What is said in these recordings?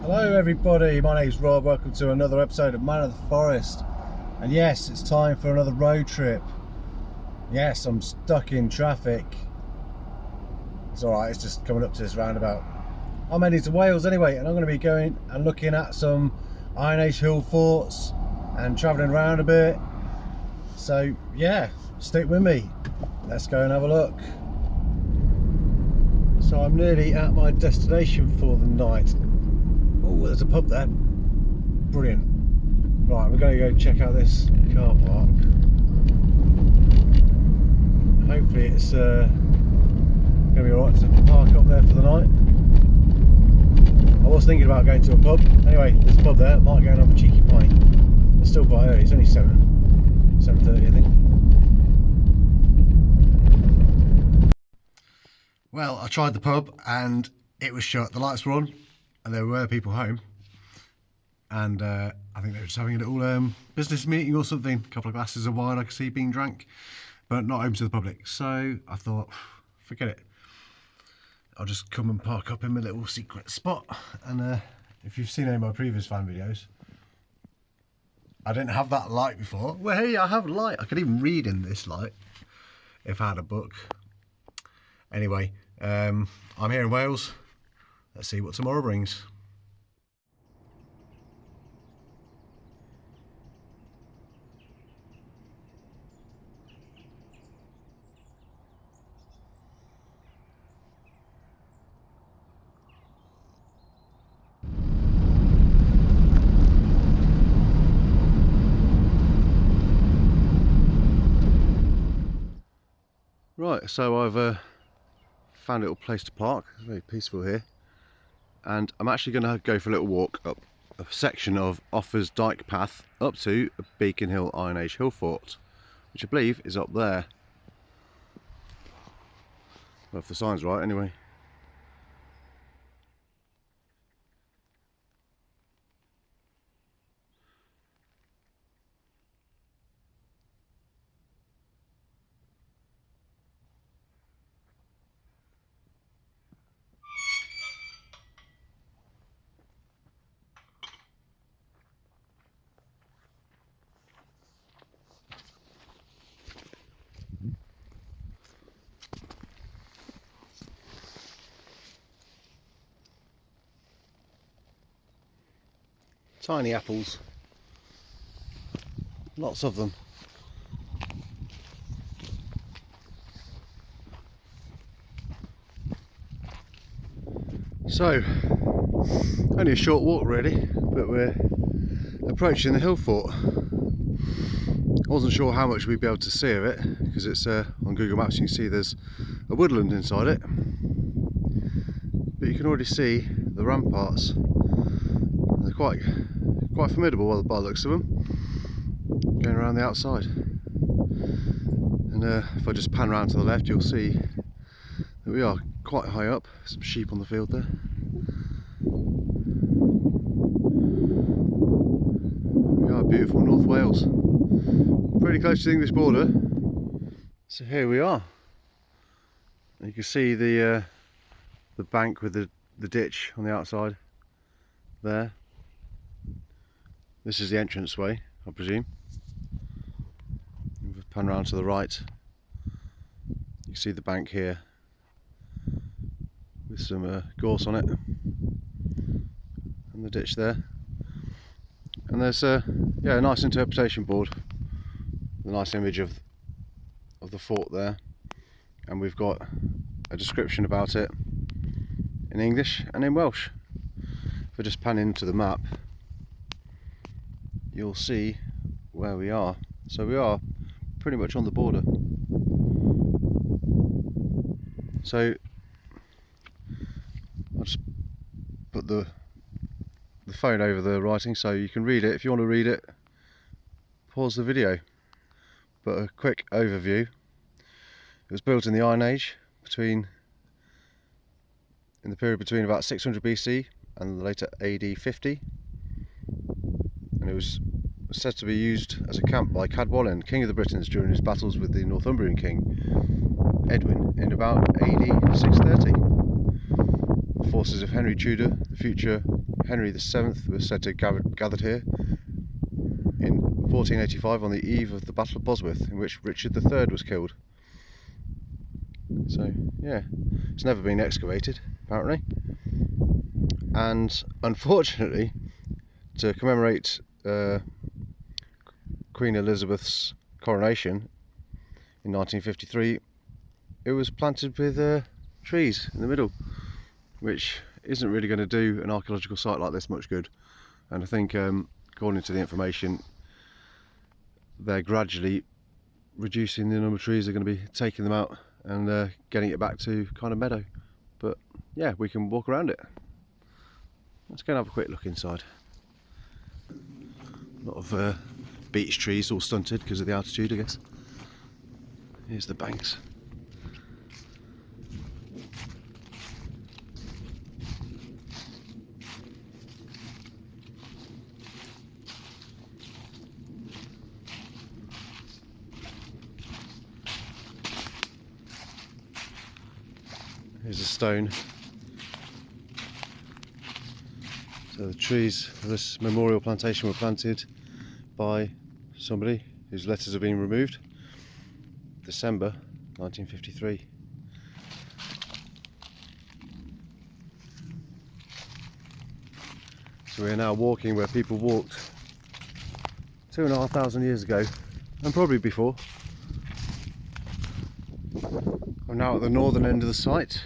Hello everybody, my name's Rob, welcome to another episode of Man of the Forest. And yes, it's time for another road trip. Yes, I'm stuck in traffic. It's alright, it's just coming up to this roundabout. I'm heading to Wales anyway, and I'm going to be going and looking at some Iron Age Hillforts and travelling around a bit. So yeah, stick with me. Let's go and have a look. So I'm nearly at my destination for the night. Oh, there's a pub there. Brilliant. Right, we're going to go check out this car park. Hopefully it's going to be alright to park up there for the night. I was thinking about going to a pub. Anyway, there's a pub there. Might go and have a cheeky pint. It's still quite early. It's only 7:30 I think. Well, I tried the pub and it was shut. The lights were on and there were people home. And I think they were just having a little business meeting or something. A couple of glasses of wine I could see being drank, but not open to the public. So I thought, forget it. I'll just come and park up in my little secret spot. And if you've seen any of my previous fan videos, I didn't have that light before. Well, hey, I have light. I could even read in this light if I had a book. Anyway, I'm here in Wales. Let's see what tomorrow brings. Right, so I've found a little place to park. It's very peaceful here, and I'm actually going to go for a little walk up a section of Offers Dyke Path up to Beacon Hill Iron Age Hillfort, which I believe is up there. Well, if the sign's right anyway. Tiny apples, lots of them. So, only a short walk really, but we're approaching the hill fort. I wasn't sure how much we'd be able to see of it, because it's on Google Maps you can see there's a woodland inside it. But you can already see the ramparts. They're quite formidable by the looks of them, going around the outside. And if I just pan around to the left, you'll see that we are quite high up. Some sheep on the field there. We are beautiful North Wales, pretty close to the English border. So here we are. You can see the bank with the ditch on the outside there. This is the entranceway, I presume. If we pan around to the right, you can see the bank here with some gorse on it, and the ditch there. And there's a nice interpretation board, the nice image of the fort there, and we've got a description about it in English and in Welsh. If I just pan into the map, you'll see where we are. So we are pretty much on the border. So I'll just put the phone over the writing so you can read it. If you want to read it, pause the video. But a quick overview. It was built in the Iron Age, in the period between about 600 BC and later AD 50. And it was said to be used as a camp by Cadwallon, King of the Britons, during his battles with the Northumbrian king Edwin in about AD 630. The forces of Henry Tudor, the future Henry VII was said to have gathered here in 1485 on the eve of the Battle of Bosworth, in which Richard III was killed. So yeah, it's never been excavated apparently. And unfortunately, to commemorate Queen Elizabeth's coronation in 1953, it was planted with trees in the middle, which isn't really going to do an archaeological site like this much good. And I think, according to the information, they're gradually reducing the number of trees. They're going to be taking them out and getting it back to kind of meadow. But yeah, we can walk around it. Let's go and have a quick look inside. A lot of beech trees, all stunted because of the altitude, I guess. Here's the banks. Here's a stone. So the trees for this memorial plantation were planted by somebody whose letters have been removed. December 1953. So we are now walking where people walked 2,500 years ago, and probably before. I'm now at the northern end of the site.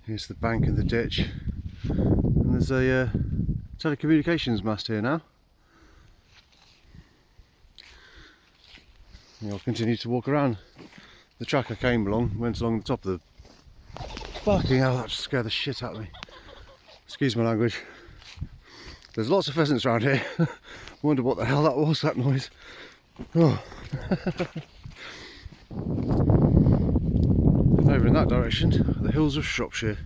Here's the bank and the ditch, and there's a telecommunications mast here now. And I'll continue to walk around. The track I came along went along the top of the... Fucking hell, that just scared the shit out of me. Excuse my language. There's lots of pheasants around here. Wonder what the hell that was, that noise. Oh. Over in that direction, the hills of Shropshire.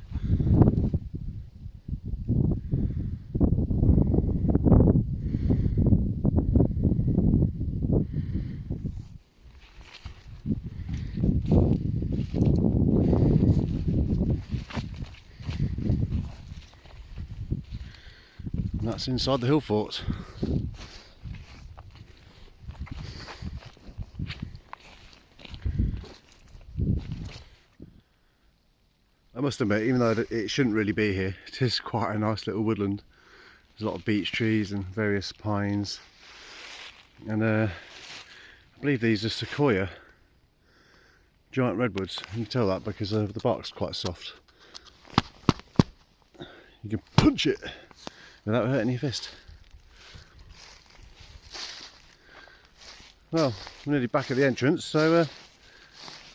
And that's inside the Hillforts. I must admit, even though it shouldn't really be here, it is quite a nice little woodland. There's a lot of beech trees and various pines, and I believe these are sequoia giant redwoods. You can tell that because the bark's quite soft. You can punch it without hurting your fist. Well, we're nearly back at the entrance, so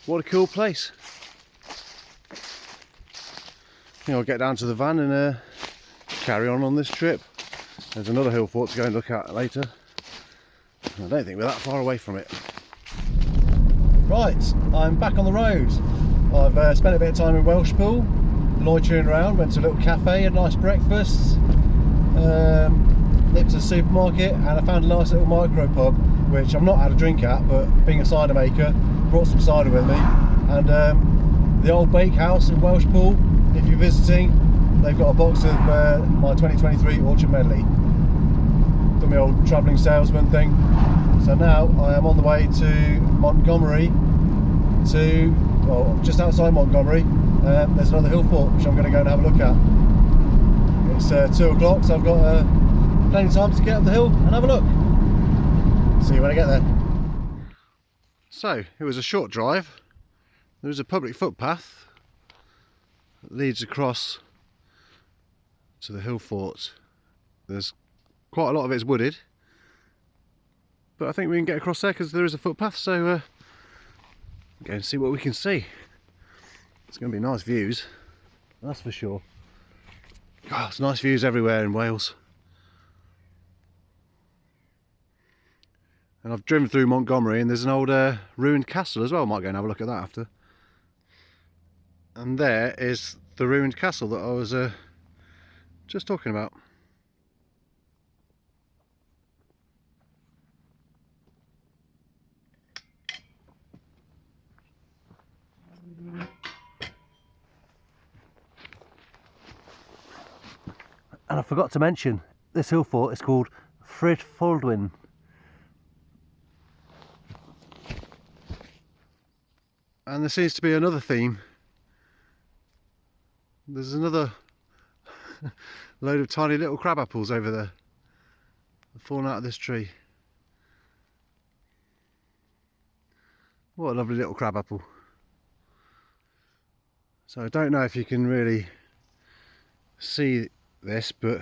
what a cool place. I think I'll get down to the van and carry on this trip. There's another Hillfort to go and look at later. I don't think we're that far away from it. Right, I'm back on the road. I've spent a bit of time in Welshpool, loitering around, went to a little cafe, had a nice breakfast, nipped to the supermarket, and I found a nice little micro pub, which I've not had a drink at, but being a cider maker, brought some cider with me. And the old bakehouse in Welshpool, if you're visiting, they've got a box of my 2023 Orchard Medley. Done my old travelling salesman thing. So now I am on the way to Montgomery, well, just outside Montgomery. There's another Hillfort which I'm going to go and have a look at. It's 2 o'clock, so I've got plenty of time to get up the hill and have a look. See you when I get there. So, it was a short drive. There is a public footpath that leads across to the Hillfort. There's quite a lot of it's wooded, but I think we can get across there because there is a footpath, so go and see what we can see. It's going to be nice views, that's for sure. God, it's nice views everywhere in Wales. And I've driven through Montgomery and there's an old ruined castle as well. Might go and have a look at that after. And there is the ruined castle that I was just talking about. And I forgot to mention, this hill fort is called Frid-Foldwyn. And there seems to be another theme. There's another load of tiny little crab apples over there. They're falling out of this tree. What a lovely little crab apple. So I don't know if you can really see this, but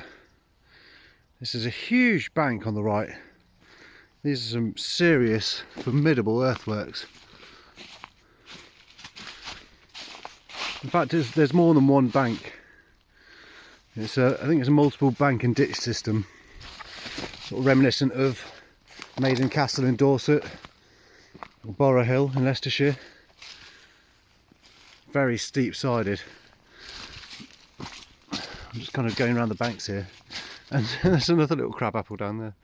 this is a huge bank on the right. These are some serious, formidable earthworks. In fact, there's more than one bank. I think it's a multiple bank and ditch system, sort of reminiscent of Maiden Castle in Dorset or Borough Hill in Leicestershire. Very steep sided. I'm just kind of going around the banks here, and there's another little crab apple down there.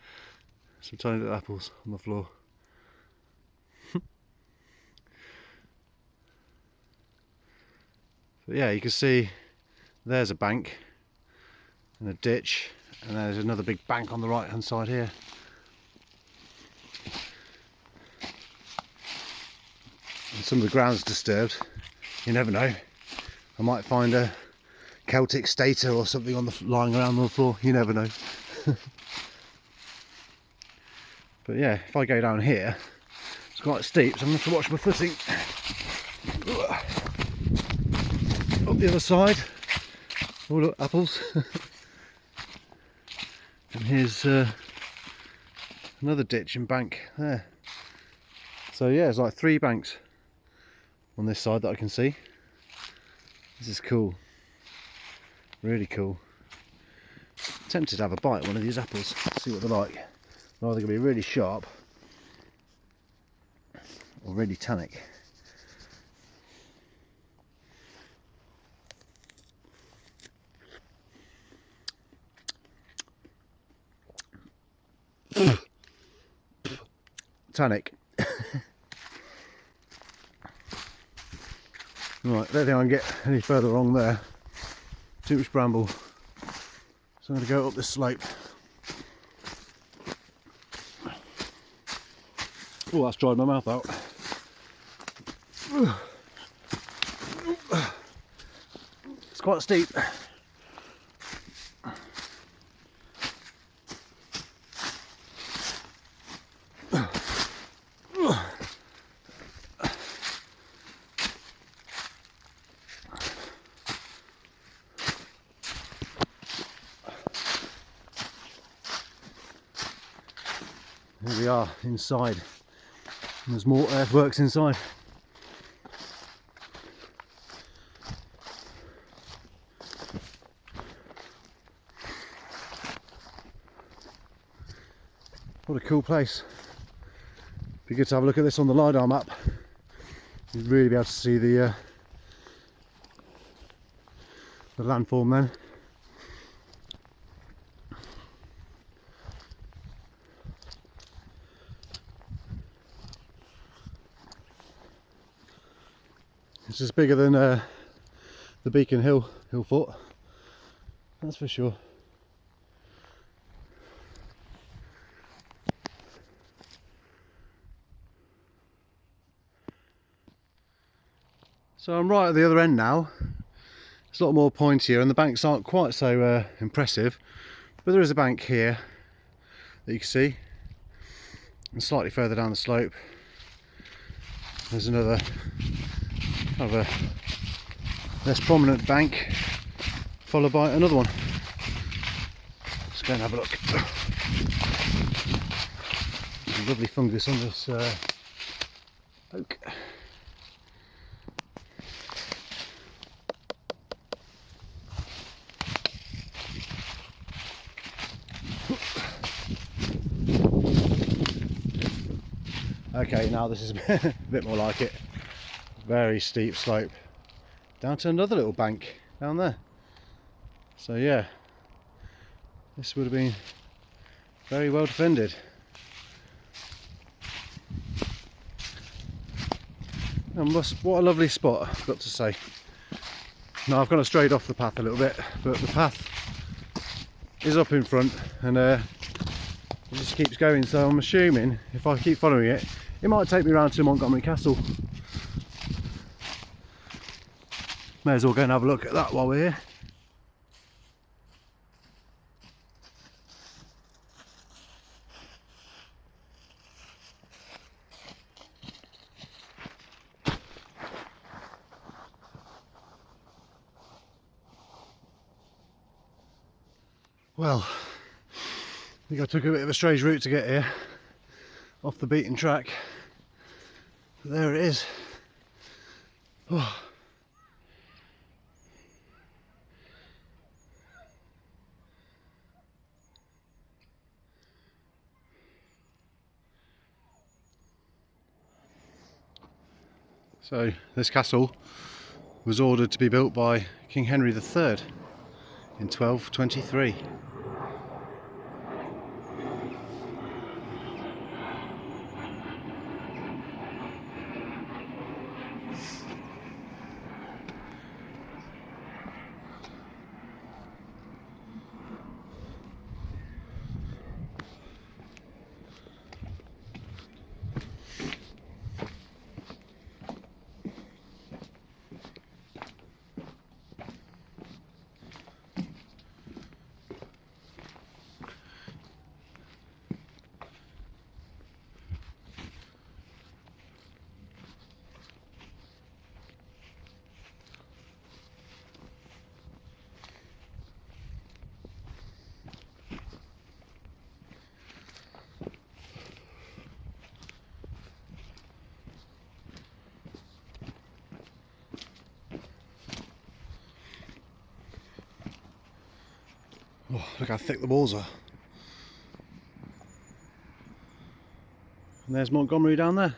Some tiny little apples on the floor. But yeah, you can see there's a bank and a ditch, and there's another big bank on the right hand side here. And some of the ground's disturbed. You never know, I might find a Celtic stater or something lying around on the floor. You never know. But yeah, if I go down here, it's quite steep, so I'm going to have to watch my footing. Up the other side. Oh look, apples. And here's another ditch and bank there. So yeah, there's like 3 banks on this side that I can see. This is cool. Really cool. Tempted to have a bite of one of these apples, see what they're like. They're either going to be really sharp or really tannic. Tannic. Right, don't think I can get any further along there. Too much bramble. So I'm going to go up this slope. Oh, that's dried my mouth out. It's quite steep. Here we are inside, and there's more earthworks inside. What a cool place. Be good to have a look at this on the LiDAR map. You'd really be able to see the landform then. It's just bigger than the Beacon Hill fort, that's for sure. So I'm right at the other end now. It's a lot more pointier and the banks aren't quite so impressive, but there is a bank here that you can see, and slightly further down the slope there's another kind of a less prominent bank, followed by another one. Let's go and have a look. There's a lovely fungus on this oak. Okay, now this is a bit more like it. Very steep slope down to another little bank down there. So yeah, this would have been very well defended. And what a lovely spot, I've got to say. Now I've kind of strayed off the path a little bit, but the path is up in front, and it just keeps going, so I'm assuming if I keep following it, it might take me around to Montgomery Castle. May as well go and have a look at that while we're here. Well, I think I took a bit of a strange route to get here, off the beaten track, but there it is. Oh. So this castle was ordered to be built by King Henry III in 1223. Oh, look how thick the walls are. And there's Montgomery down there.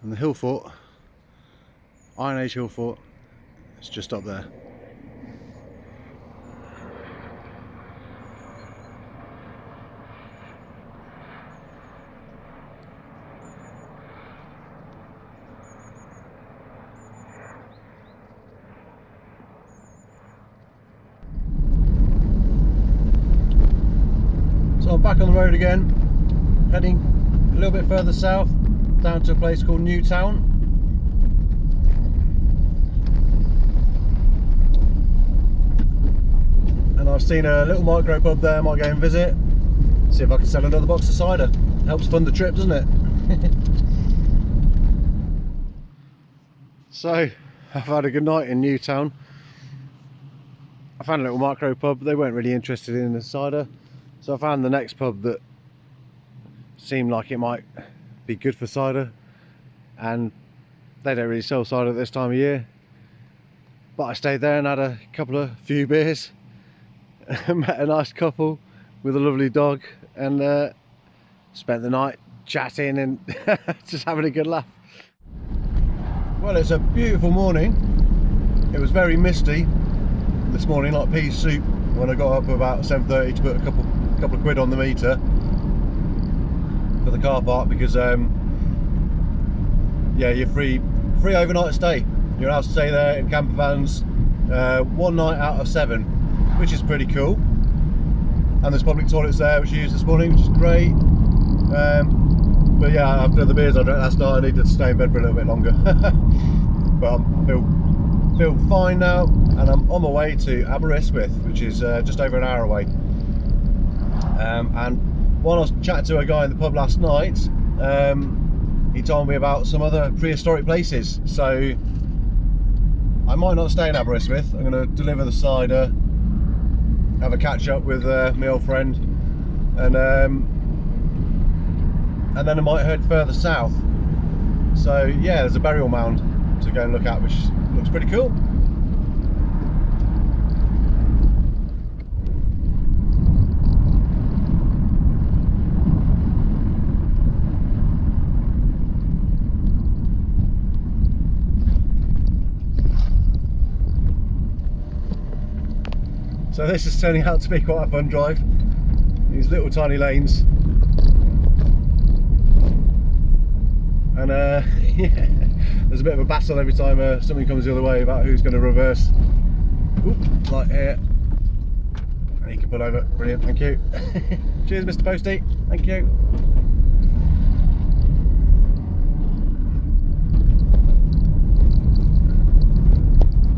And the hill fort, Iron Age Hillfort, is just up there. So I'm back on the road again, heading a little bit further south, down to a place called Newtown. And I've seen a little micro pub there, I might go and visit, see if I can sell another box of cider. Helps fund the trip, doesn't it? So, I've had a good night in Newtown. I found a little micro pub, they weren't really interested in the cider. So I found the next pub that seemed like it might be good for cider, and they don't really sell cider at this time of year. But I stayed there and had a few beers, met a nice couple with a lovely dog, and spent the night chatting and just having a good laugh. Well, it's a beautiful morning. It was very misty this morning, like pea soup, when I got up about 7:30 to put a couple of quid on the meter for the car park, because yeah, you're free overnight stay. You're allowed to stay there in camper vans one night out of 7, which is pretty cool. And there's public toilets there, which I used this morning, which is great. But yeah, after the beers I drank last night, I needed to stay in bed for a little bit longer. But I feel fine now, and I'm on my way to Aberystwyth, which is just over an hour away. And while I was chatting to a guy in the pub last night, he told me about some other prehistoric places. So I might not stay in Aberystwyth. I'm going to deliver the cider, have a catch up with my old friend, and then I might head further south. So yeah, there's a burial mound to go and look at, which looks pretty cool. So this is turning out to be quite a fun drive. These little tiny lanes. and yeah, there's a bit of a battle every time something comes the other way about who's going to reverse. Oop, like here, and he can pull over. Brilliant, thank you. Cheers, Mr. Postie, thank you.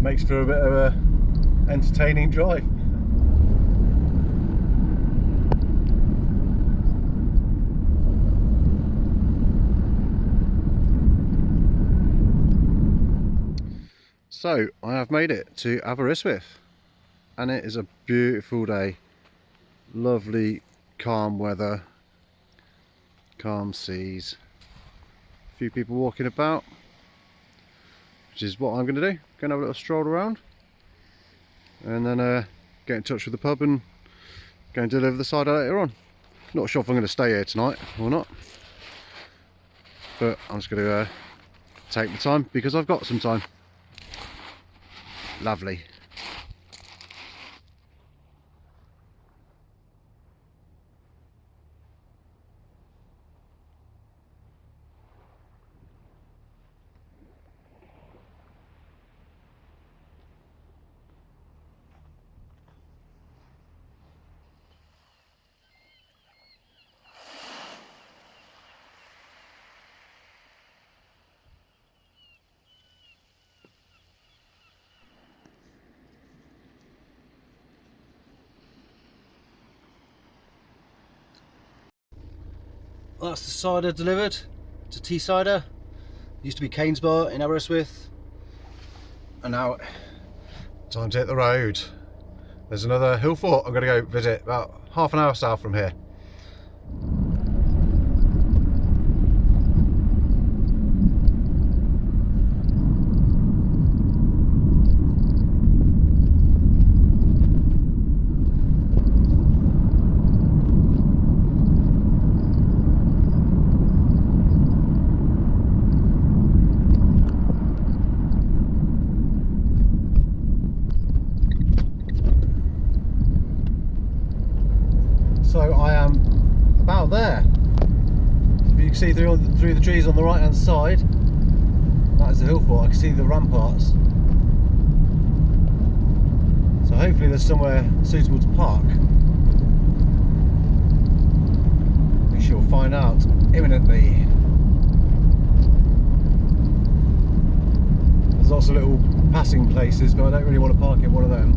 Makes for a bit of a entertaining drive. So I have made it to Aberystwyth, and it is a beautiful day. Lovely calm weather, calm seas, a few people walking about, which is what I'm going to do. Going to have a little stroll around and then get in touch with the pub and go and deliver the cider later on. Not sure if I'm going to stay here tonight or not, but I'm just going to take the time because I've got some time. Lovely. That's the cider delivered. It's a tea cider. It used to be Cain's Bar in Aberystwyth, and now time to hit the road. There's another hill fort I'm going to go visit about half an hour south from here. So I am about there. If you can see through the trees on the right hand side, that is the hill fort. I can see the ramparts. So hopefully there's somewhere suitable to park. We shall find out imminently. There's lots of little passing places, but I don't really want to park in one of them.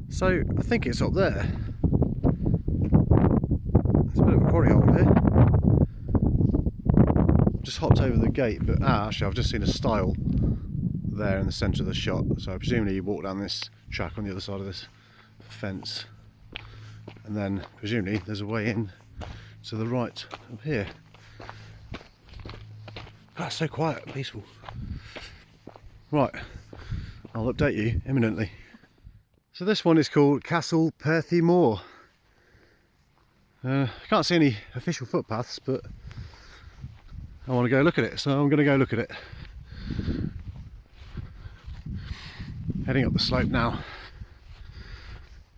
So I think it's up there. There's a bit of a quarry hole here. Just hopped over the gate, but actually I've just seen a stile there in the centre of the shot. So presumably you walk down this track on the other side of this fence, and then presumably there's a way in to the right up here. God, it's so quiet and peaceful. Right, I'll update you imminently. So this one is called Castle Perthy Moor. I can't see any official footpaths, but I want to go look at it, so I'm going to go look at it. Heading up the slope now.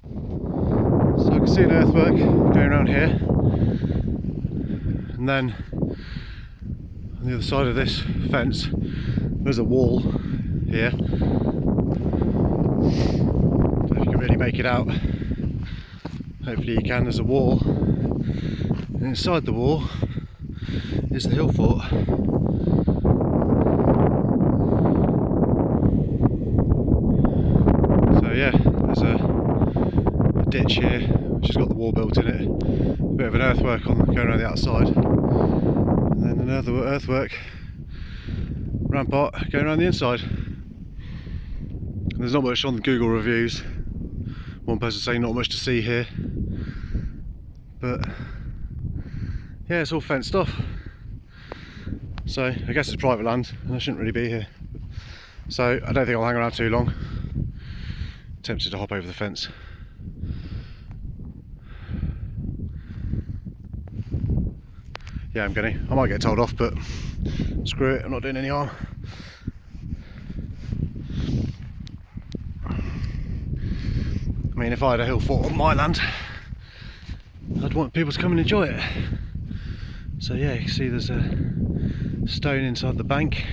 So I can see an earthwork going around here, and then on the other side of this fence there's a wall here. Don't know if you can really make it out. Hopefully you can. There's a wall, and inside the wall is the hill fort. So yeah, there's a ditch here which has got the wall built in it, a bit of an earthwork going around the outside, and then another earthwork rampart going around the inside. And there's not much on the Google reviews. One person saying not much to see here, but yeah, it's all fenced off. So I guess it's private land and I shouldn't really be here. So I don't think I'll hang around too long. Tempted to hop over the fence. Yeah, I'm going to. I might get told off, but screw it, I'm not doing any harm. I mean, if I had a hill fort on my land, I'd want people to come and enjoy it. So yeah, you can see there's a stone inside the bank.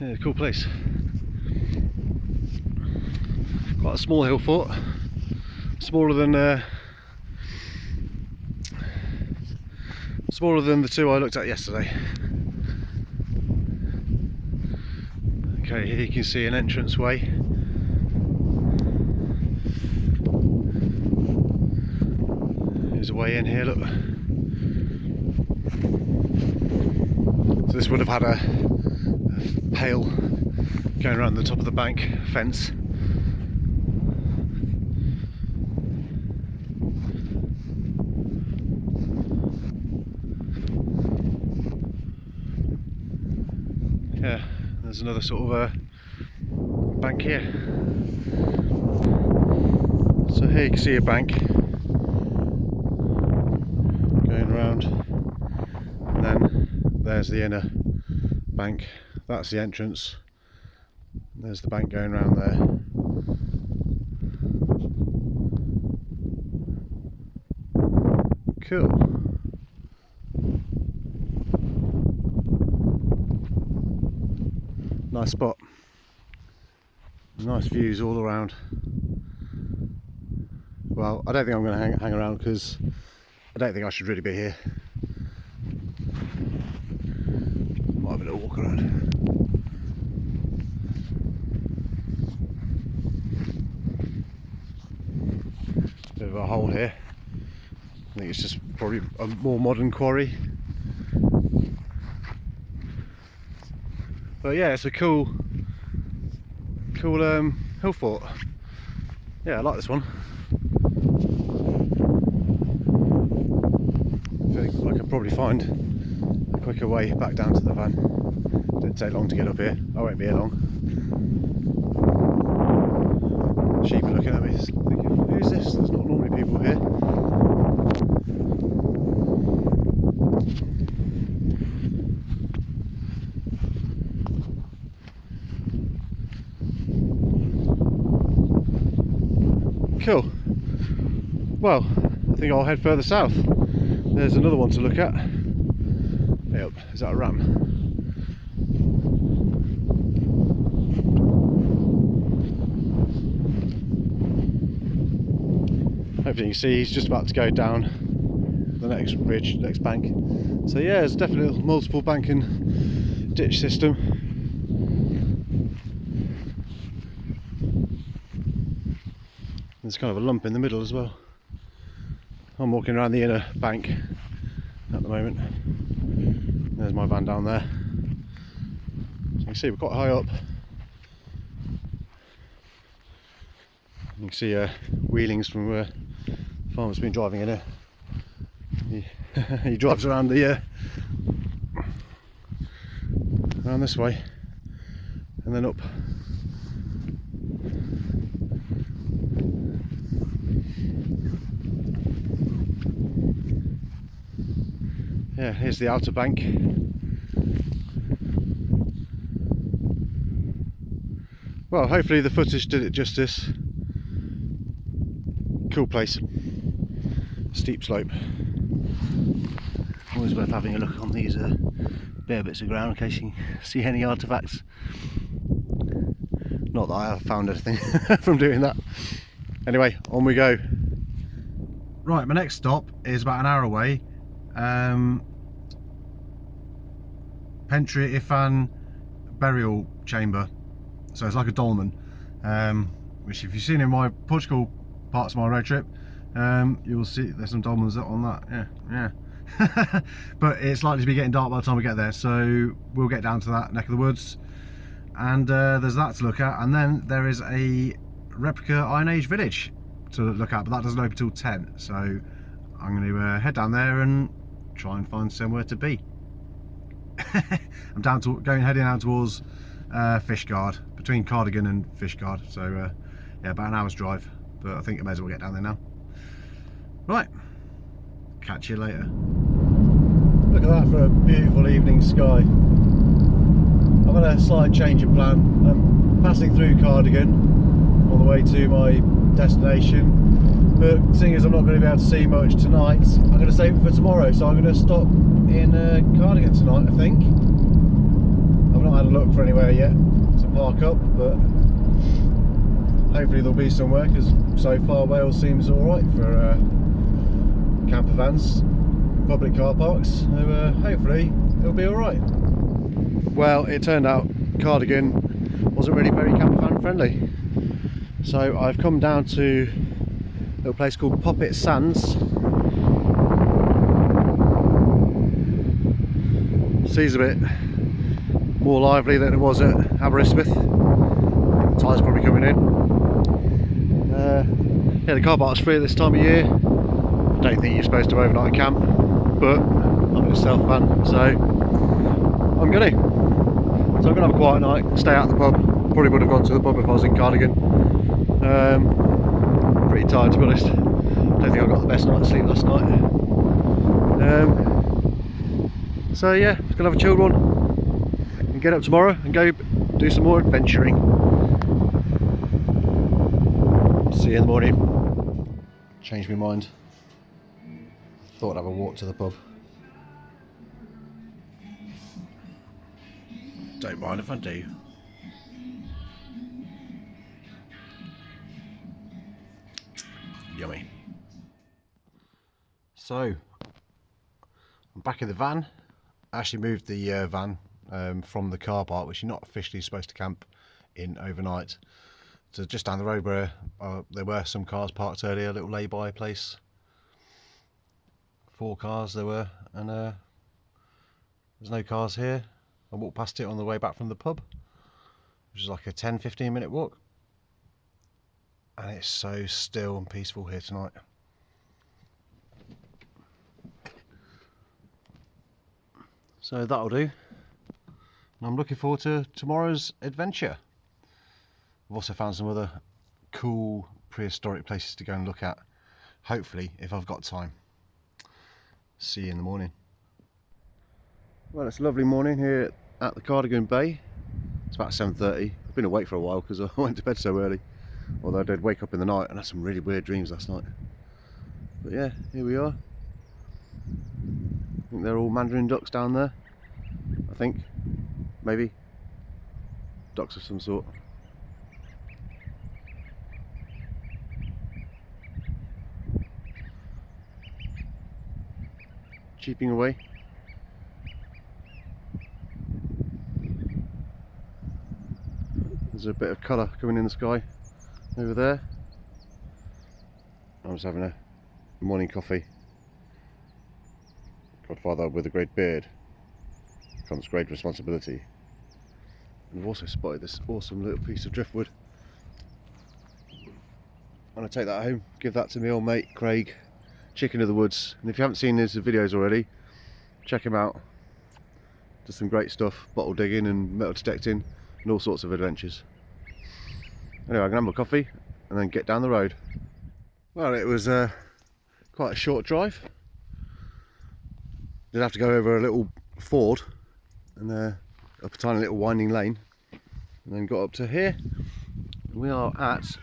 Yeah, cool place. Quite a small hill fort, smaller than the two I looked at yesterday. Okay, here you can see an entranceway. There's a way in here, look. So this would have had a pale going around the top of the bank fence. Yeah, there's another sort of bank here. So here you can see a bank going around, and then there's the inner bank. That's the entrance. There's the bank going around there. Cool. Nice spot. Nice views all around. Well, I don't think I'm going to hang around because I don't think I should really be here. Might have a little walk around. Bit of a hole here. I think it's just probably a more modern quarry. But yeah, it's a cool hill fort. Yeah, I like this one. I think I could probably find a quicker way back down to the van. Didn't take long to get up here. I won't be here long. Sheep are looking at me thinking, who's this? There's not normally people here. Cool. Well, I think I'll head further south. There's another one to look at. Yep, is that a ram? Hopefully you can see he's just about to go down the next ridge, next bank. So yeah, there's definitely a multiple bank and ditch system. There's kind of a lump in the middle as well. I'm walking around the inner bank at the moment. There's my van down there. So you can see we're quite high up. You can see wheelings from where the farmer's been driving in here. He drives around the around this way and then up. Yeah, here's the outer bank. Well, hopefully the footage did it justice. Cool place. Steep slope. Always worth having a look on these bare bits of ground in case you see any artefacts. Not that I have found anything from doing that. Anyway, on we go. Right, my next stop is about an hour away. Pentry Ifan burial chamber. So it's like a dolmen, which if you've seen in my Portugal parts of my road trip, you'll see there's some dolmens on that. Yeah. But it's likely to be getting dark by the time we get there, so we'll get down to that neck of the woods, and there's that to look at, and then there is a replica Iron Age village to look at, but that doesn't open till 10, so I'm going to head down there and try and find somewhere to be. I'm heading down towards Fishguard, between Cardigan and Fishguard, so yeah, about an hour's drive, but I think I may as well get down there now. Right, catch you later. Look at that for a beautiful evening sky. I've had a slight change of plan. I'm passing through Cardigan on the way to my destination, But seeing as I'm not going to be able to see much tonight, I'm going to save it for tomorrow. So I'm going to stop in Cardigan tonight, I think. I've not had a look for anywhere yet to park up, but hopefully there'll be somewhere, because so far Wales seems alright for camper vans, public car parks, so hopefully it'll be alright. Well, it turned out Cardigan wasn't really very camper van friendly, so I've come down to a little place called Poppet Sands. Sea's a bit more lively than it was at Aberystwyth. The tide's probably coming in. Yeah, the car park's free at this time of year. I don't think you're supposed to overnight camp, but I'm a self fan, so I'm gonna. So I'm gonna have a quiet night, stay out at the pub. Probably would have gone to the pub if I was in Cardigan. Pretty tired, to be honest. Don't think I got the best night's sleep last night. So yeah, just gonna have a chilled one and get up tomorrow and go do some more adventuring. See you in the morning. Changed my mind. Thought I'd have a walk to the pub. Don't mind if I do. Yummy. So, I'm back in the van. I actually moved the van from the car park, which you're not officially supposed to camp in overnight, to just down the road where there were some cars parked earlier, a little lay-by place. 4 cars there were, and there's no cars here. I walked past it on the way back from the pub, which is like a 10-15 minute walk, and it's so still and peaceful here tonight. So that'll do, and I'm looking forward to tomorrow's adventure. I've also found some other cool prehistoric places to go and look at, hopefully if I've got time. See you in the morning. Well, it's a lovely morning here at the Cardigan Bay. It's about 7:30. I've been awake for a while because I went to bed so early, although I did wake up in the night and had some really weird dreams last night. But yeah, here we are. I think they're all mandarin ducks down there. I think, maybe ducks of some sort. Cheeping away. There's a bit of colour coming in the sky over there. I was having a morning coffee. Godfather with a great beard comes great responsibility. And I've also spotted this awesome little piece of driftwood. I'm going to take that home, give that to my old mate Craig, Chicken of the Woods. And if you haven't seen his videos already, check him out. Does some great stuff, bottle digging and metal detecting and all sorts of adventures. Anyway, I'm going to have my coffee and then get down the road. Well, it was quite a short drive. Did have to go over a little ford and up a tiny little winding lane, and then got up to here. We are at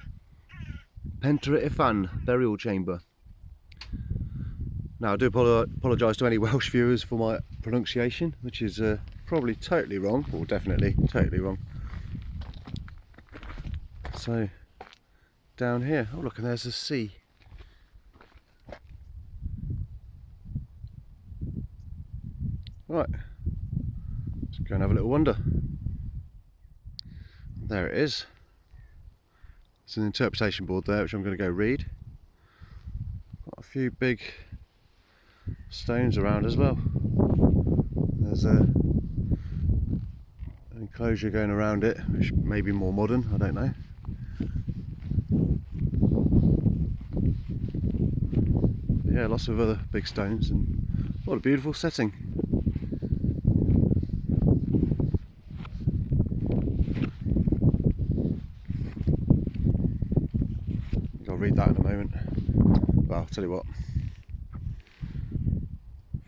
Pentre Ifan burial chamber. Now I do apologise to any Welsh viewers for my pronunciation, which is probably totally wrong, or definitely totally wrong. So down here, oh look, and there's the sea. Right, let's go and have a little wander. There it is. It's an interpretation board there, which I'm going to go read. Got a few big stones around as well. There's an enclosure going around it, which may be more modern, I don't know. But yeah, lots of other big stones, and what a beautiful setting. I'll read that in a moment. Well, I'll tell you what,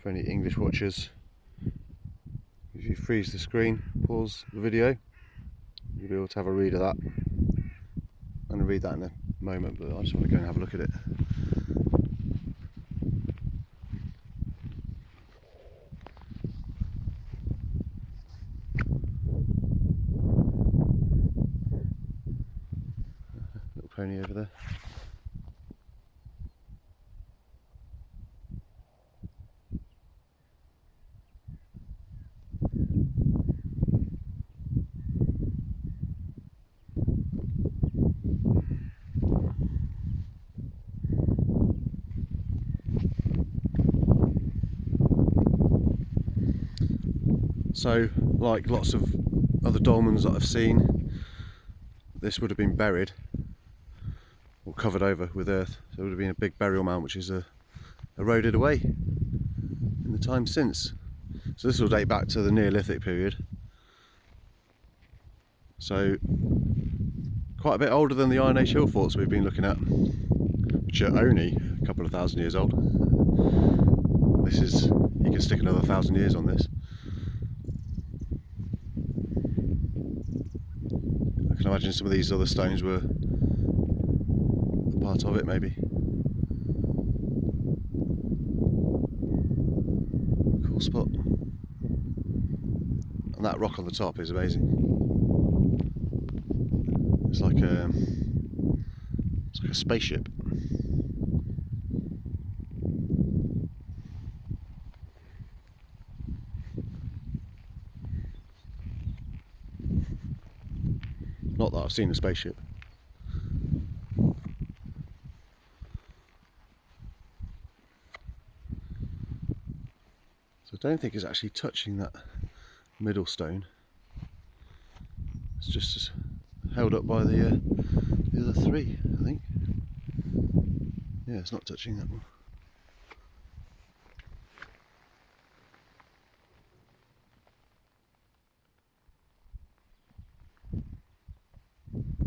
for any English watchers, if you freeze the screen, pause the video, you'll be able to have a read of that. I'm going to read that in a moment, but I just want to go and have a look at it. pony over there. So, like lots of other dolmens that I've seen, this would have been buried or covered over with earth. So it would have been a big burial mound which is eroded away in the time since. So this will date back to the Neolithic period. So quite a bit older than the Iron Age Hillforts we've been looking at, which are only a couple of thousand years old. This is, you can stick another 1,000 years on this. I can imagine some of these other stones were a part of it, maybe. Cool spot. And that rock on the top is amazing. It's like a spaceship. Not that I've seen a spaceship. So I don't think it's actually touching that middle stone. It's just held up by the other three, I think. Yeah, it's not touching that one.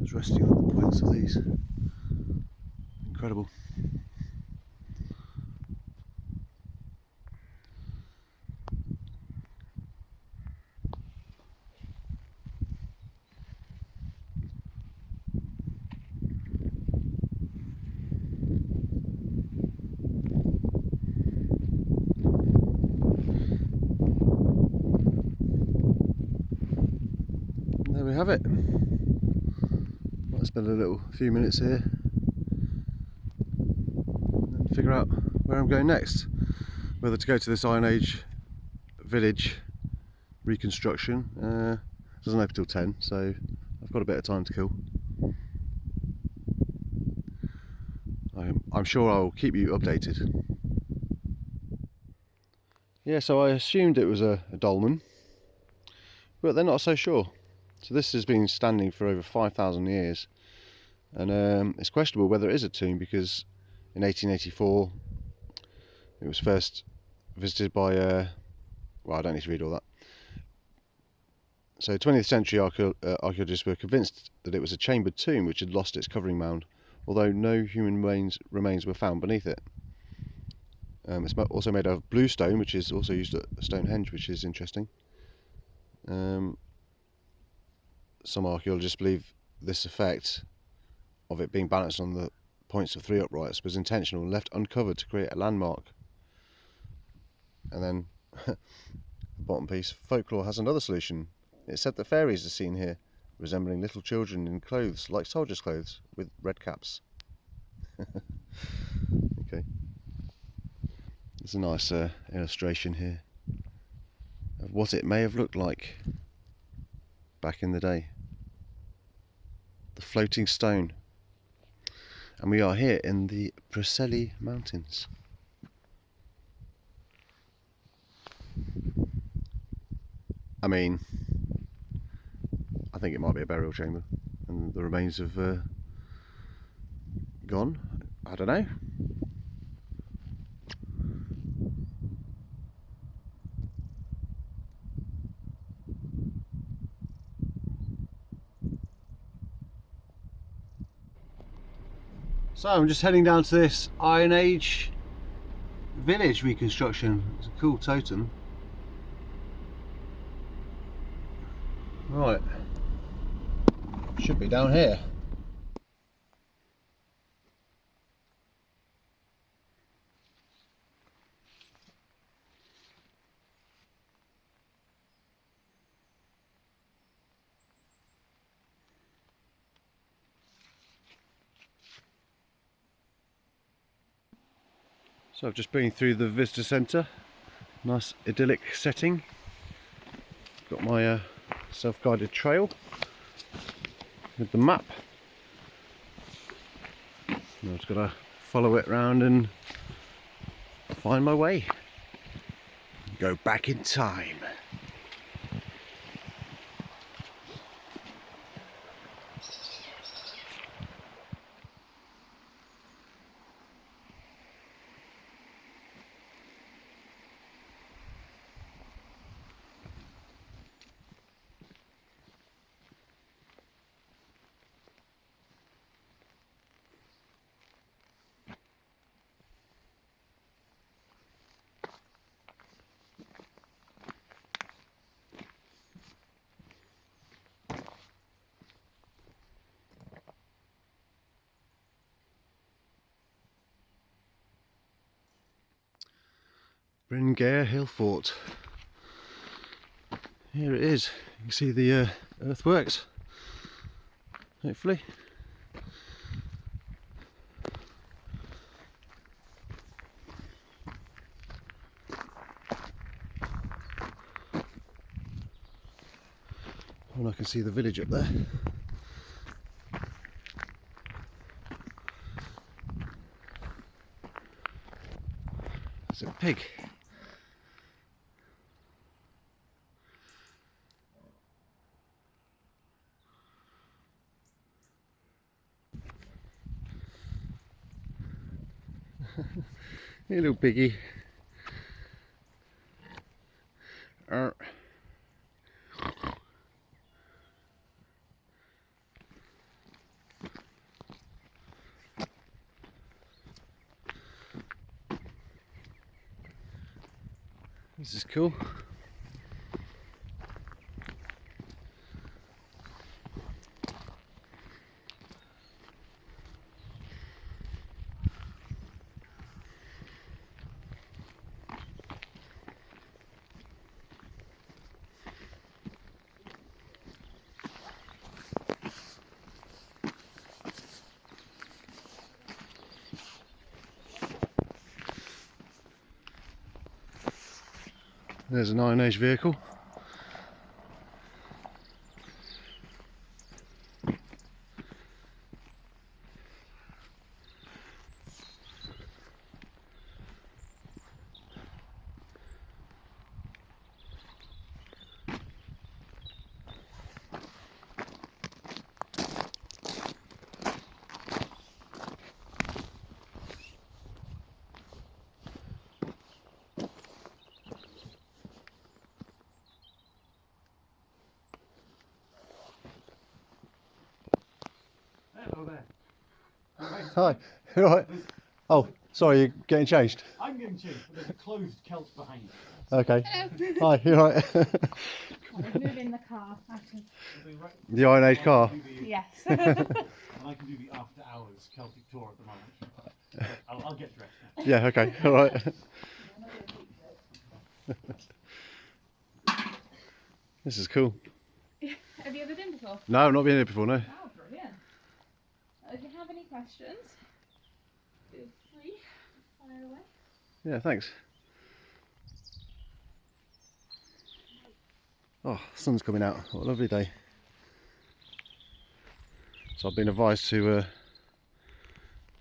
It's resting on the points of these. Incredible. There we have it. Might spend a few minutes here and figure out where I'm going next. Whether to go to this Iron Age village reconstruction. Doesn't open till 10, so I've got a bit of time to kill. I'm sure I'll keep you updated. Yeah, so I assumed it was a dolmen, but they're not so sure. So this has been standing for over 5,000 years, and it's questionable whether it is a tomb, because in 1884 it was first visited by, well, I don't need to read all that. So 20th century archaeologists were convinced that it was a chambered tomb which had lost its covering mound, although no human remains were found beneath it. It's also made of bluestone, which is also used at Stonehenge, which is interesting. Some archaeologists believe this effect of it being balanced on the points of three uprights was intentional and left uncovered to create a landmark. And then the bottom piece, folklore has another solution. It's said that fairies are seen here, resembling little children in clothes like soldiers' clothes with red caps. Okay. There's a nice illustration here of what it may have looked like back in the day. The floating stone. And we are here in the Preseli Mountains. I mean, I think it might be a burial chamber, and the remains have gone. I don't know. So I'm just heading down to this Iron Age village reconstruction. It's a cool totem. Right, should be down here. So I've just been through the visitor centre, nice idyllic setting. Got my self-guided trail with the map. Now I've just got to follow it round and find my way. Go back in time. Iron Age Hillforts. Here it is. You can see the earthworks. Hopefully. And I can see the village up there. There's a pig. Hey little piggy. This is cool. There's an Iron Age vehicle. Hello there. Hi. You all right? Oh, sorry, you're getting changed. I'm getting changed, but there's a closed Celt behind. Okay. Hi, you all right? We're moving the car out of... The Iron Age car. Yes. And I can do the after hours Celtic tour at the moment. I'll get dressed now. Yeah, okay, all right. This is cool. Have you ever been before? No, I've not been here before, no. Oh, brilliant. If you have any questions, feel free to fire away. Yeah, thanks. Oh, the sun's coming out. What a lovely day. So I've been advised to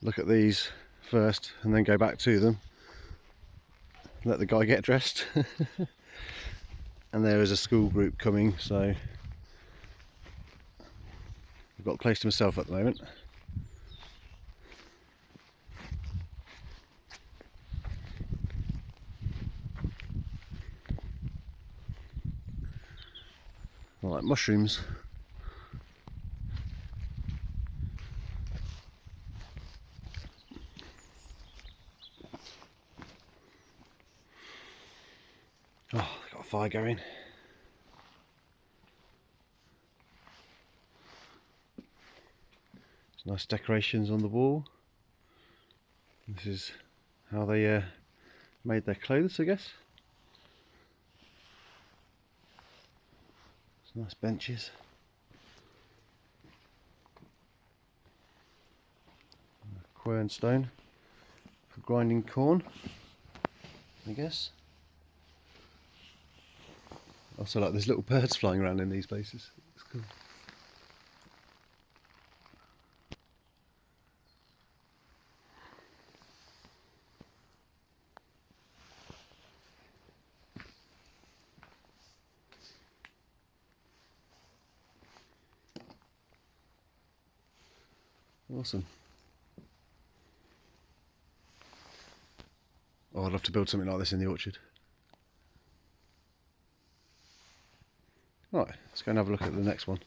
look at these first and then go back to them. Let the guy get dressed. And there is a school group coming, so I've got the place to myself at the moment. I like mushrooms. Oh, they've got a fire going. There's nice decorations on the wall. This is how they made their clothes, I guess. Some nice benches. Quern stone for for grinding corn, I guess. Also, like, there's little birds flying around in these places. It's cool. Awesome. Oh, I'd love to build something like this in the orchard. Right, let's go and have a look at the next one.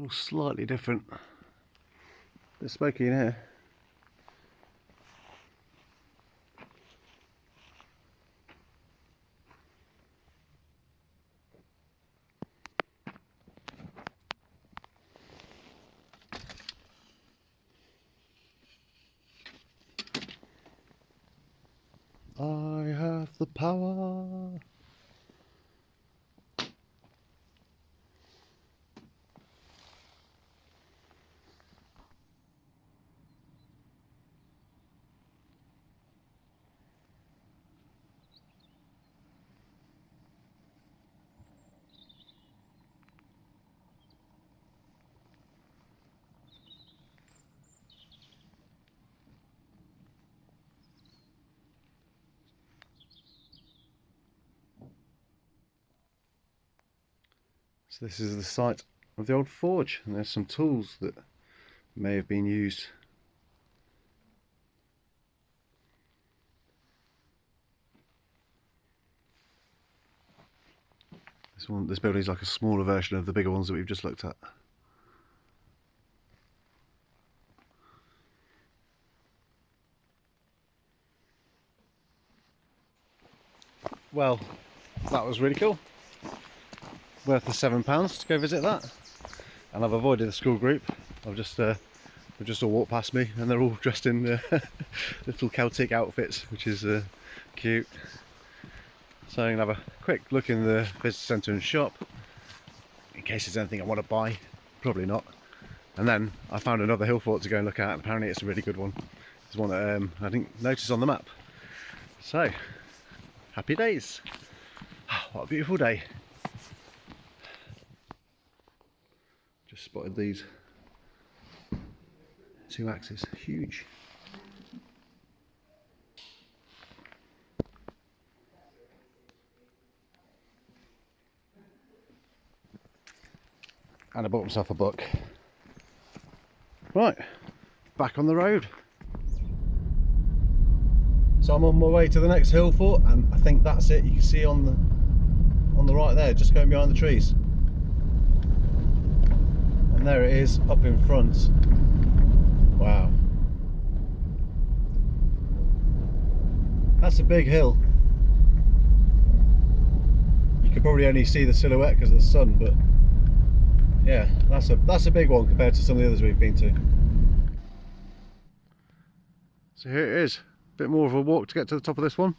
All slightly different. Bit smoky in here. I have the power. So this is the site of the old forge, and there's some tools that may have been used. This building is like a smaller version of the bigger ones that we've just looked at. Well, that was really cool. Worth the £7 to go visit that. And I've avoided the school group. They've just all walked past me, and they're all dressed in little Celtic outfits, which is cute. So I'm gonna have a quick look in the visitor centre and shop in case there's anything I want to buy. Probably not. And then I found another Hillfort to go and look at. Apparently it's a really good one. It's one that I didn't notice on the map. So happy days. What a beautiful day. Just spotted these 2 axes, huge. And I bought myself a book. Right, back on the road. So I'm on my way to the next Hillfort, and I think that's it. You can see on the right there, just going behind the trees. And there it is up in front. Wow. That's a big hill. You could probably only see the silhouette because of the sun, but yeah, that's a big one compared to some of the others we've been to. So here it is. A bit more of a walk to get to the top of this one.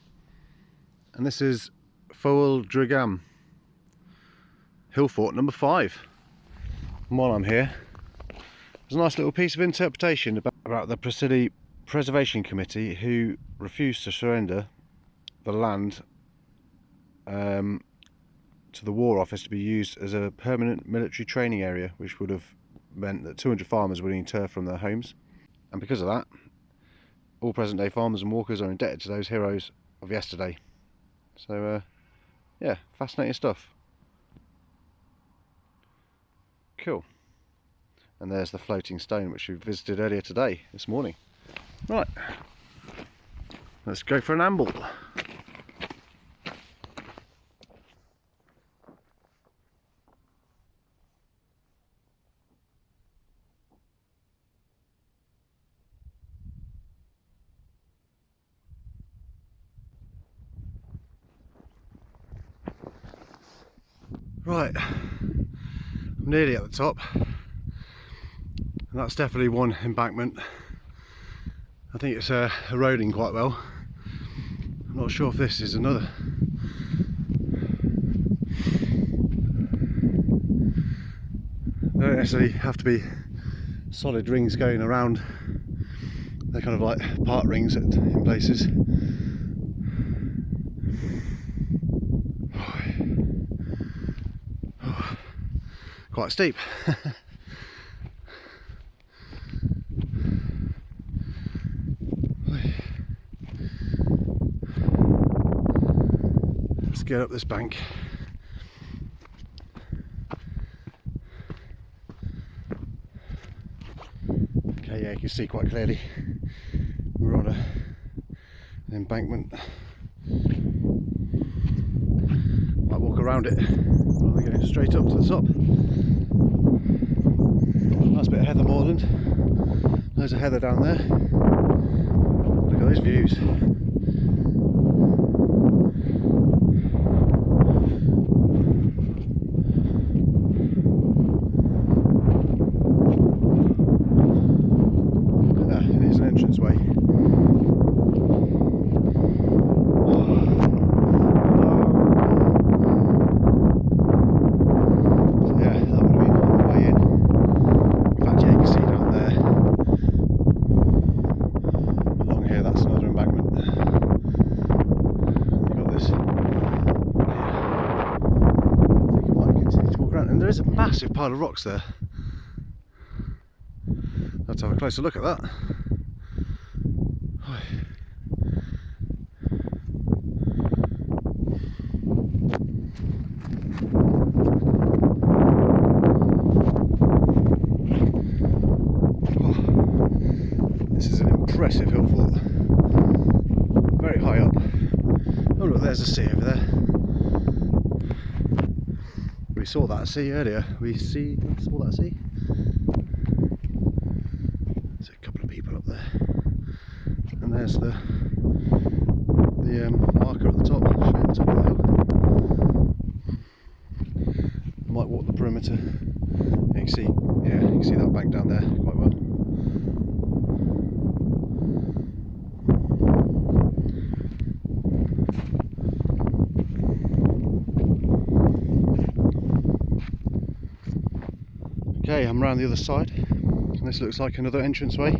And this is Foel Drigam, Hillfort number 5. And while I'm here, there's a nice little piece of interpretation about the Presidi Preservation Committee, who refused to surrender the land to the War Office to be used as a permanent military training area, which would have meant that 200 farmers would inter from their homes. And because of that, all present day farmers and walkers are indebted to those heroes of yesterday. So yeah, fascinating stuff. Cool. And there's the floating stone which we visited earlier today, this morning. Right, let's go for an amble. Right, I'm nearly at the top, and that's definitely one embankment. I think it's eroding quite well. I'm not sure if this is another. They don't necessarily have to be solid rings going around. They're kind of like part rings in places. Quite steep. Let's get up this bank. Okay, yeah, you can see quite clearly we're on an embankment. Might walk around it rather than going straight up to the top. Nice bit of heather moorland. There's a heather down there. Look at those views. Here's an entranceway. There's a massive pile of rocks there. Let's have a closer look at that. This is an impressive hill fort. Very high up. Oh look, there's a sea over there. We saw that sea earlier. We saw that sea. There's a couple of people up there, and there's the marker at the top, showing the top of the hill. Might walk the perimeter. You can see, yeah, you can see that bank down there quite well. Okay, I'm around the other side, and this looks like another entranceway.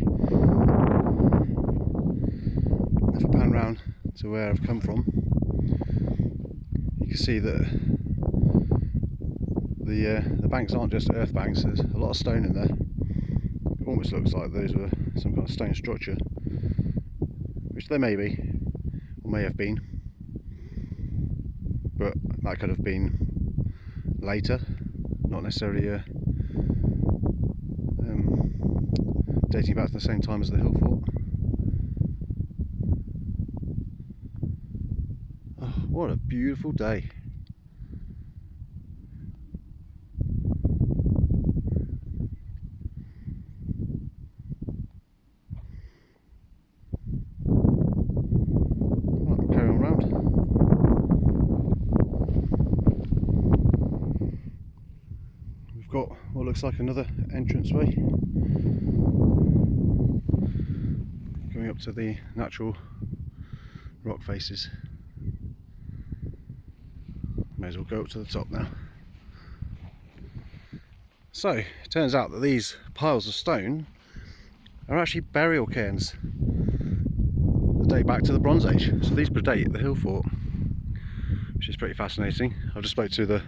If I pan round to where I've come from, you can see that the banks aren't just earth banks. There's a lot of stone in there. It almost looks like those were some kind of stone structure, which they may be, or may have been, but that could have been later, not necessarily dating back to the same time as the hill fort. Oh, what a beautiful day. Right, carry on round. We've got what looks like another entranceway going up to the natural rock faces. May as well go up to the top now. So, it turns out that these piles of stone are actually burial cairns that date back to the Bronze Age. So these predate the hill fort, which is pretty fascinating. I just spoke to the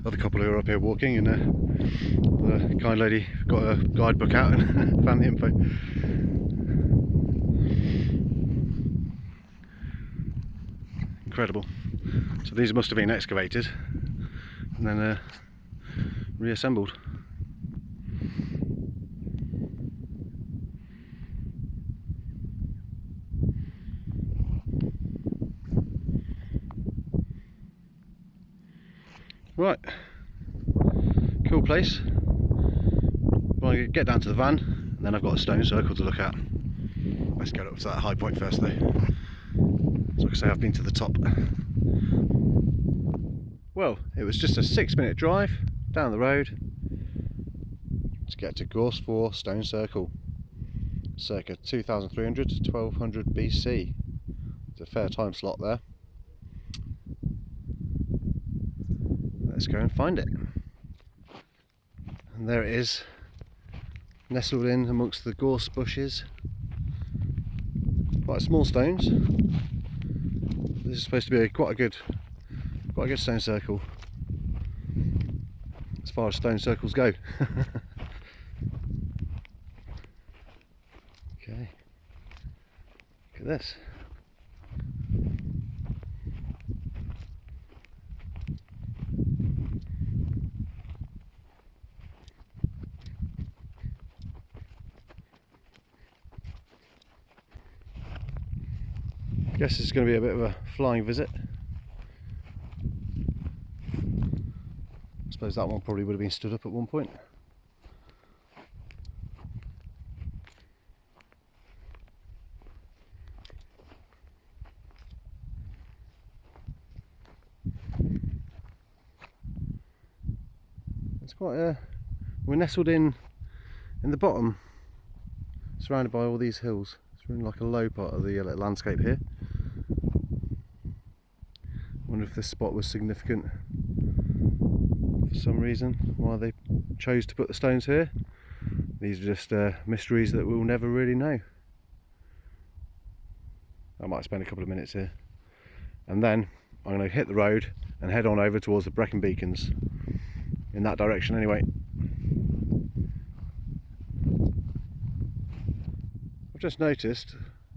other couple who were up here walking, and the kind lady got a guidebook out and found the info. Incredible. So these must have been excavated and then reassembled. Right, cool place. Well, I get down to the van, and then I've got a stone circle to look at. Let's get up to that high point first though. So like I say, I've been to the top. Well, it was just a 6-minute drive down the road to get to Gorse 4 Stone Circle. circa 2300 to 1200 BC. It's a fair time slot there. Let's go and find it. And there it is, nestled in amongst the gorse bushes. Quite small stones. This is supposed to be quite a good stone circle, as far as stone circles go. Okay, look at this. Guess it's going to be a bit of a flying visit. I suppose that one probably would have been stood up at one point. It's quite a... We're nestled in the bottom, surrounded by all these hills. It's really like a low part of the landscape here. Wonder if this spot was significant for some reason, why they chose to put the stones here. These are just mysteries that we'll never really know. I might spend a couple of minutes here, and then I'm going to hit the road and head on over towards the Brecon Beacons, in that direction anyway. I've just noticed,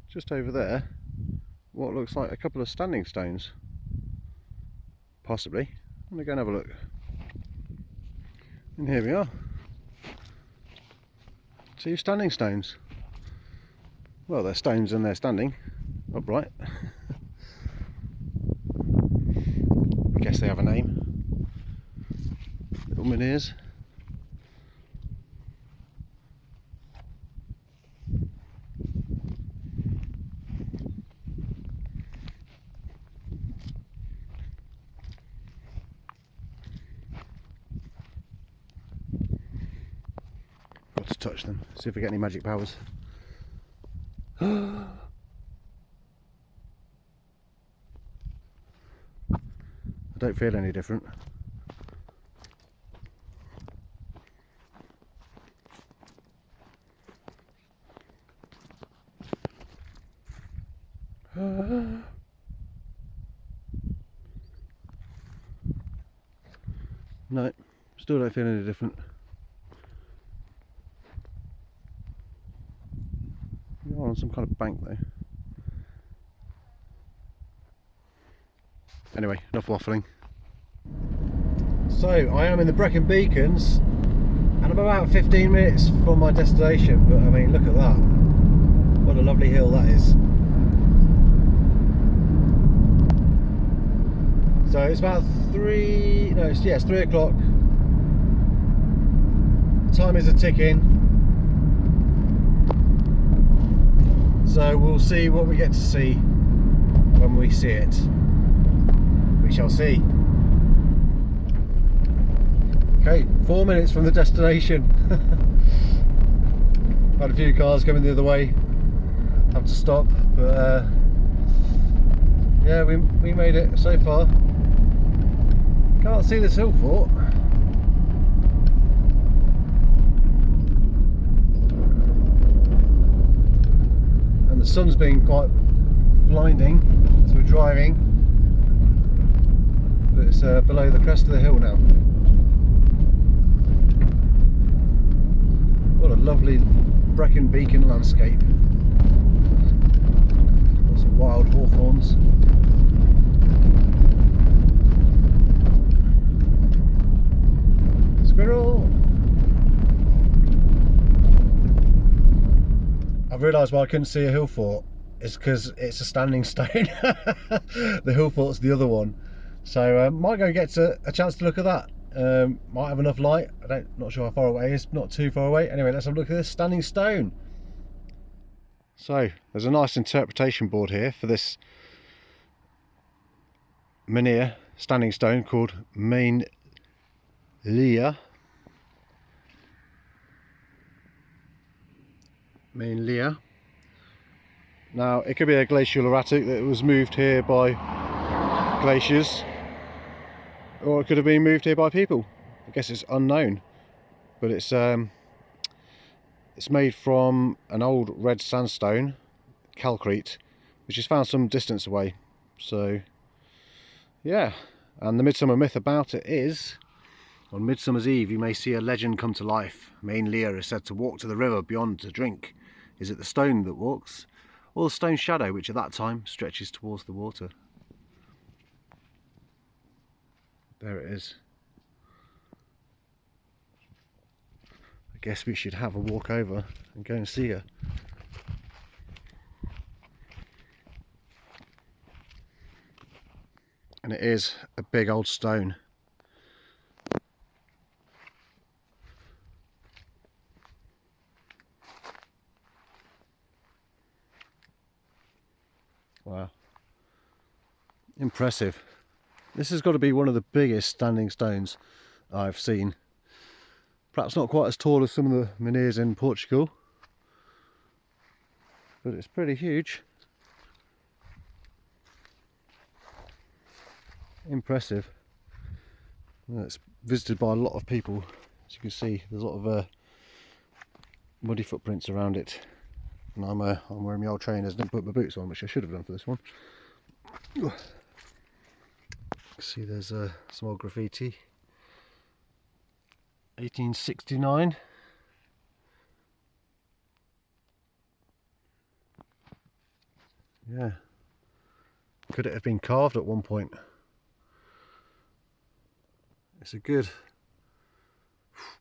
just over there, what looks like a couple of standing stones. Possibly. Let me go and have a look. And here we are. 2 standing stones. Well, they're stones and they're standing upright. I guess they have a name. Little menhirs. Got to touch them, see if we get any magic powers. I don't feel any different. No, still don't feel any different. You're on some kind of bank though. Anyway, enough waffling. So I am in the Brecon Beacons and I'm about 15 minutes from my destination, but I mean, look at that. What a lovely hill that is. So it's about 3 o'clock. Time is a ticking. So we'll see what we get to see when we see it. We shall see. Okay, 4 minutes from the destination. Had a few cars coming the other way. Have to stop, but yeah, we made it so far. Can't see this hill fort. And the sun's been quite blinding as we're driving. But it's below the crest of the hill now. What a lovely Brecon Beacon landscape. Lots of wild hawthorns. Squirrel! I've realised why I couldn't see a hill fort. It's because it's a standing stone. The hill fort's the other one. So might go get a chance to look at that. Might have enough light. Not sure how far away it is. Not too far away. Anyway, let's have a look at this standing stone. So there's a nice interpretation board here for this menhir standing stone called Main Lea. main Lear. Now it could be a glacial erratic that was moved here by glaciers, or it could have been moved here by people. I guess it's unknown, but it's made from an old red sandstone, calcrete, which is found some distance away. So yeah, and the midsummer myth about it is, on Midsummer's Eve you may see a legend come to life. Main Lear is said to walk to the river beyond to drink. Is it the stone that walks, or the stone's shadow, which at that time stretches towards the water? There it is. I guess we should have a walk over and go and see her. And it is a big old stone. Wow. Impressive. This has got to be one of the biggest standing stones I've seen. Perhaps not quite as tall as some of the menhirs in Portugal, but it's pretty huge. Impressive. Well, it's visited by a lot of people. As you can see, there's a lot of muddy footprints around it. And I'm wearing my old trainers. Didn't put my boots on, which I should have done for this one. See, there's some old graffiti. 1869. Yeah. Could it have been carved at one point? It's a good,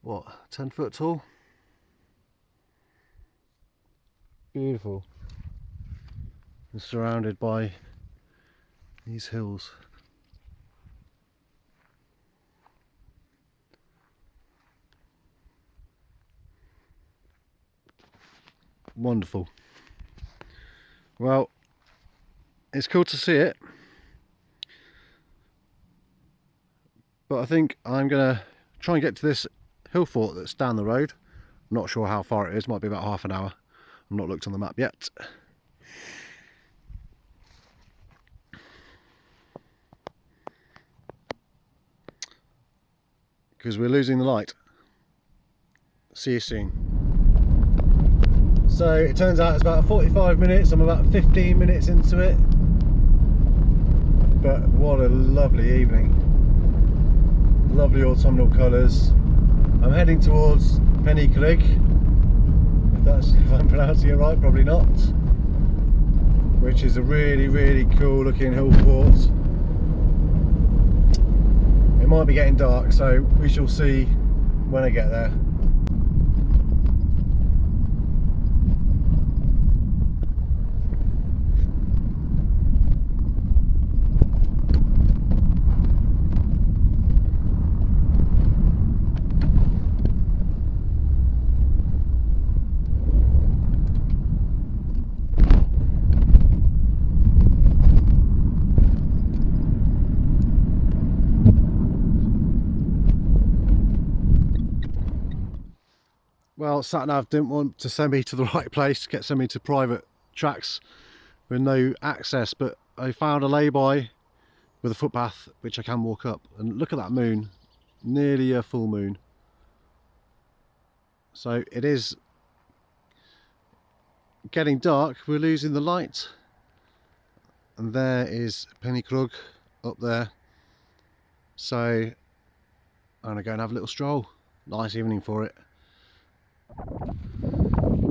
what, 10 foot tall? Beautiful. And surrounded by these hills. Wonderful. Well, it's cool to see it, but I think I'm gonna try and get to this hill fort that's down the road. I'm not sure how far it is, might be about half an hour. I've not looked on the map yet. Because we're losing the light. See you soon. So it turns out it's about 45 minutes, I'm about 15 minutes into it. But what a lovely evening. Lovely autumnal colours. I'm heading towards Pennycrigg. If I'm pronouncing it right, probably not. Which is a really, really cool looking hill fort. It might be getting dark, so we shall see when I get there. Well, SatNav didn't want to send me to the right place, send me to private tracks with no access, but I found a lay-by with a footpath which I can walk up. And look at that moon, nearly a full moon. So it is getting dark, we're losing the light. And there is Pennycrigg up there. So I'm gonna go and have a little stroll. Nice evening for it.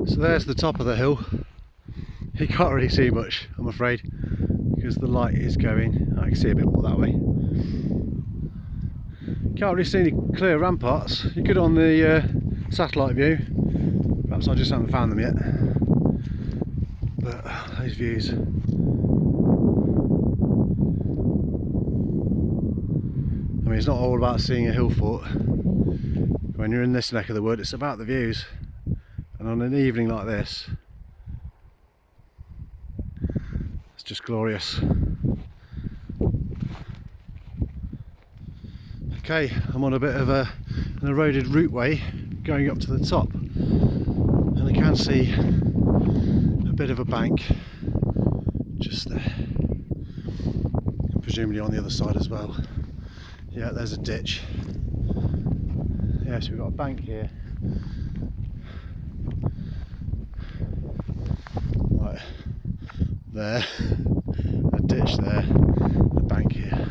So there's the top of the hill. You can't really see much, I'm afraid, because the light is going. I can see a bit more that way. Can't really see any clear ramparts. You could on the satellite view. Perhaps I just haven't found them yet. But those views. I mean, it's not all about seeing a hill fort. When you're in this neck of the wood, it's about the views. And on an evening like this, it's just glorious. Okay, I'm on a bit of an eroded routeway going up to the top, and I can see bit of a bank just there. Presumably on the other side as well. Yeah, there's a ditch. Yeah, so we've got a bank here. Right there, a ditch there, a bank here.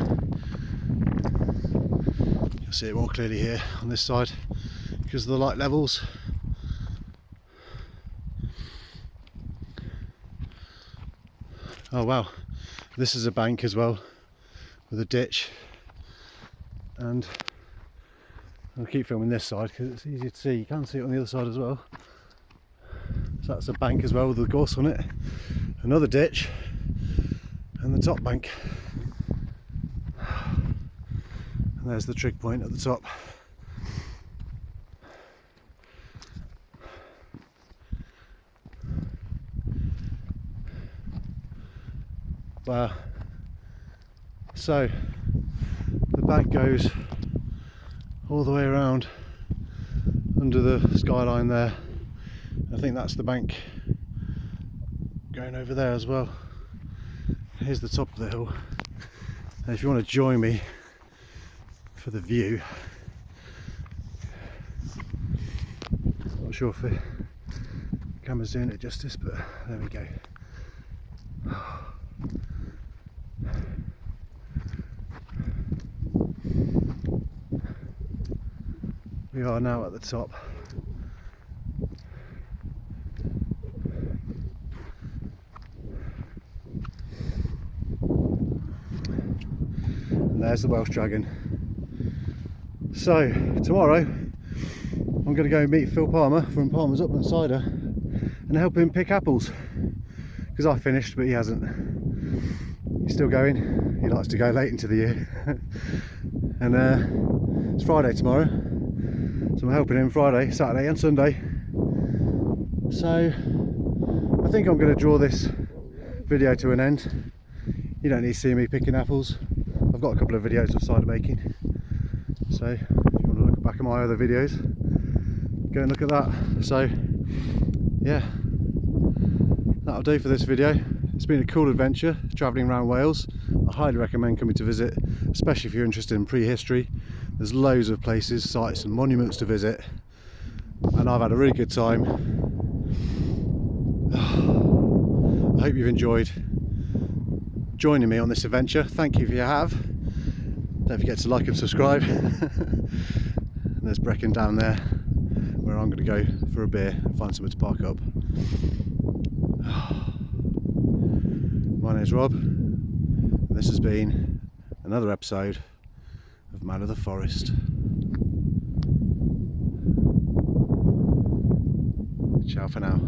You'll see it more clearly here on this side because of the light levels. Oh wow, this is a bank as well with a ditch, and I'll keep filming this side because it's easier to see. You can see it on the other side as well. So that's a bank as well with the gorse on it, another ditch, and the top bank. And there's the trig point at the top. Wow. So the bank goes all the way around under the skyline there. I think that's the bank going over there as well. Here's the top of the hill. And if you want to join me for the view, not sure if the camera's doing it justice, but there we go. We are now at the top. And there's the Welsh Dragon. So tomorrow I'm going to go meet Phil Palmer from Palmer's Upland Cider and help him pick apples, because I finished but he hasn't. He's still going. He likes to go late into the year. And it's Friday tomorrow, so I'm helping him Friday, Saturday and Sunday. So I think I'm going to draw this video to an end. You don't need to see me picking apples. I've got a couple of videos of cider making, so if you want to look back at my other videos, go and look at that. So yeah, that'll do for this video. It's been a cool adventure travelling around Wales. I highly recommend coming to visit, especially if you're interested in prehistory. There's loads of places, sites and monuments to visit, and I've had a really good time. I hope you've enjoyed joining me on this adventure. Thank you if you have. Don't forget to like and subscribe. And there's Brecon down there, where I'm going to go for a beer and find somewhere to park up. My name's Rob, and this has been another episode of Man of the Forest. Ciao for now.